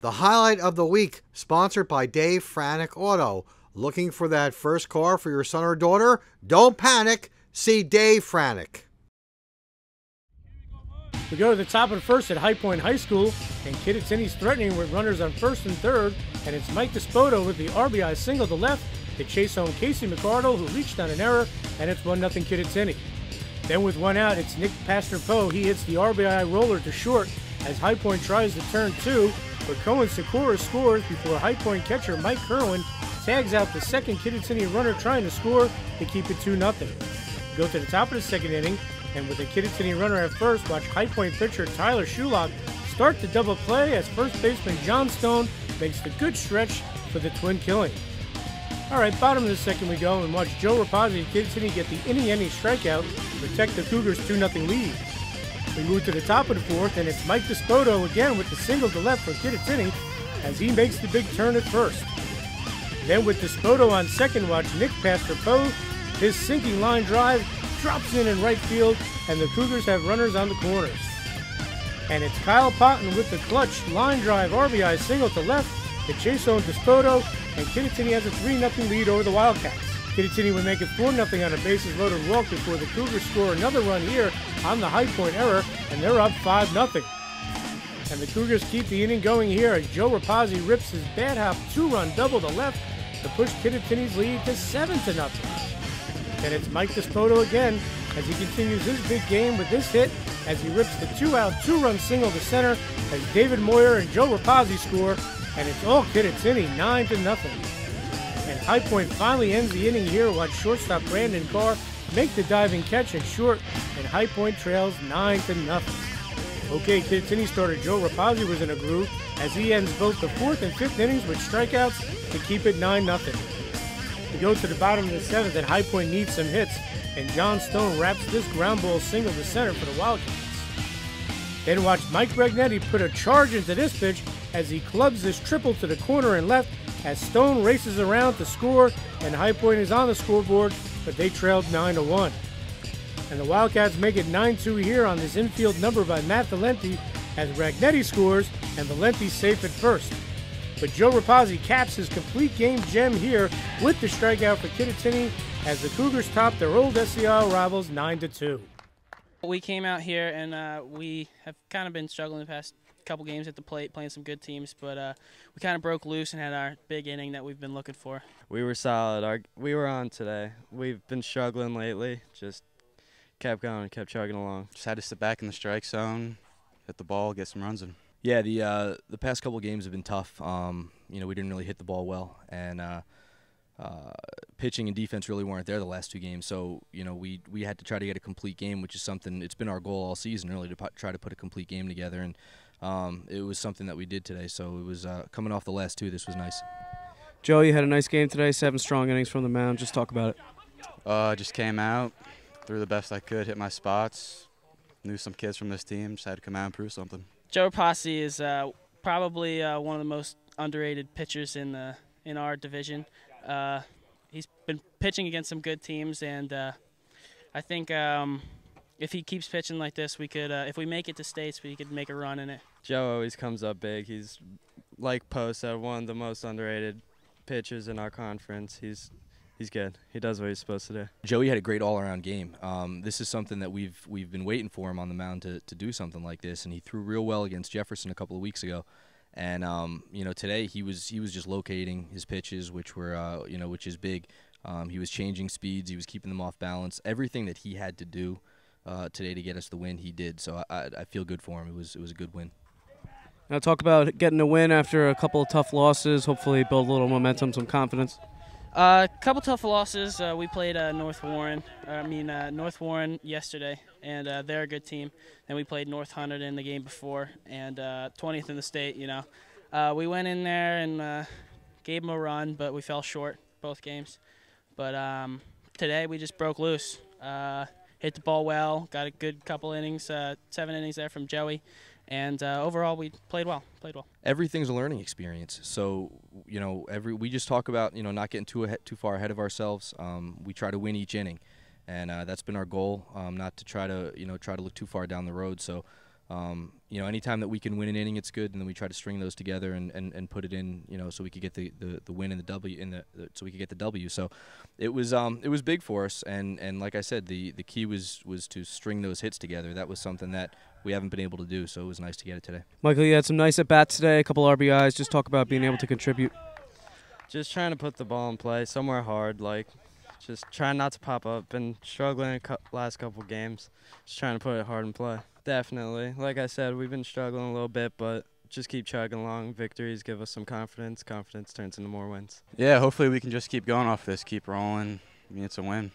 The highlight of the week, sponsored by Dave Franek Auto. Looking for that first car for your son or daughter? Don't panic. See Dave Franek. We go to the top of the first at High Point High School, and Kittatinny's threatening with runners on first and third, and it's Mike Despoto with the RBI single to left to chase home Casey McCardle, who reached on an error, and it's 1-0 Kittatinny. Then with one out, it's Nick Pastor-Poe. He hits the RBI roller to short as High Point tries to turn two, but Cohen Sikora scores before High Point catcher Mike Kerwin tags out the second Kittatinny runner trying to score to keep it 2-0. Go to the top of the second inning, and with the Kittatinny runner at first, watch High Point pitcher Tyler Shulock start the double play as first baseman John Stone makes the good stretch for the twin killing. All right, bottom of the second we go, and watch Joe Rapazzi and Kittatinny get the inning-ending strikeout to protect the Cougars' 2-0 lead. We move to the top of the fourth, and it's Mike Despoto again with the single to left for Kittatinny as he makes the big turn at first. Then with Despoto on second, watch Nick Pastor-Poe. His sinking line drive drops in right field, and the Cougars have runners on the corners. And it's Kyle Potton with the clutch line drive RBI single to left to chase home Despoto, and Kittatinny has a 3-0 lead over the Wildcats. Kittatinny would make it 4-0 on a bases-loaded walk before the Cougars score another run here on the High Point error, and they're up 5-0. And the Cougars keep the inning going here as Joe Rapazzi rips his bad hop 2-run double to left to push Kittatinny's lead to 7-0. And it's Mike Despoto again as he continues his big game with this hit as he rips the 2-out 2-run single to center as David Moyer and Joe Rapazzi score, and it's all Kittatinny 9-0. And High Point finally ends the inning here. Watch shortstop Brandon Carr make the diving catch at short, and High Point trails 9-0. Okay, Kittatinny starter Joe Rapazzi was in a groove as he ends both the fourth and fifth innings with strikeouts to keep it 9-0. We go to the bottom of the seventh, and High Point needs some hits, and John Stone wraps this ground ball single to center for the Wildcats. Then watch Mike Regnetti put a charge into this pitch as he clubs this triple to the corner and left as Stone races around to score, and High Point is on the scoreboard, but they trailed 9-1. And the Wildcats make it 9-2 here on this infield number by Matt Valenti as Regnetti scores, and Valenti's safe at first. But Joe Rapazzi caps his complete game gem here with the strikeout for Kittatinny as the Cougars top their old SCIO rivals 9-2. We came out here and we have kind of been struggling the past couple games at the plate, playing some good teams, but we kind of broke loose and had our big inning that we've been looking for. We were solid. We were on today. We've been struggling lately. Just kept going, kept chugging along. Just had to sit back in the strike zone, hit the ball, get some runs in. Yeah, the past couple of games have been tough. We didn't really hit the ball well, and pitching and defense really weren't there the last two games. So we had to try to get a complete game, which is something it's been our goal all season, really, to try to put a complete game together. And it was something that we did today. So it was coming off the last two. This was nice. Joe, you had a nice game today. 7 strong innings from the mound. Just talk about it. Just came out, threw the best I could, hit my spots. Knew some kids from this team. Just had to come out and prove something. Joe Rapazzi is probably one of the most underrated pitchers in our division. He's been pitching against some good teams, and I think if he keeps pitching like this, we could, if we make it to states, we could make a run in it. Joe always comes up big. He's, like Poe said, one of the most underrated pitchers in our conference. He's good. He does what he's supposed to do. Joey had a great all-around game. This is something that we've been waiting for him on the mound to do something like this, and he threw real well against Jefferson a couple of weeks ago. And today he was just locating his pitches, which were which is big. He was changing speeds. He was keeping them off balance. Everything that he had to do today to get us the win, he did. So I feel good for him. It was a good win. Now talk about getting a win after a couple of tough losses. Hopefully build a little momentum, some confidence. Couple tough losses. We played North Warren yesterday, and they're a good team. And we played North Hunterdon the game before, and 20th in the state. We went in there and gave them a run, but we fell short both games. But today we just broke loose. Hit the ball well. Got a good couple innings, 7 innings there from Joey. And overall, we played well. Everything's a learning experience. So, we just talk about, not getting too far ahead of ourselves. We try to win each inning, and that's been our goal. Not to try to look too far down the road. So, You know, anytime that we can win an inning, it's good, and then we try to string those together and put it in, you know, so we could get the win and the W so we could get the W. So it was big for us, and like I said, the key was to string those hits together. That was something that we haven't been able to do, so it was nice to get it today. Michael, you had some nice at-bats today, a couple RBIs. Just talk about being able to contribute. Just trying to put the ball in play somewhere hard, like just trying not to pop up. Been struggling last couple games. Just trying to put it hard in play. Definitely. Like I said, we've been struggling a little bit, but just keep chugging along. Victories give us some confidence. Confidence turns into more wins. Yeah, hopefully we can just keep going off this, keep rolling. I mean, it's a win.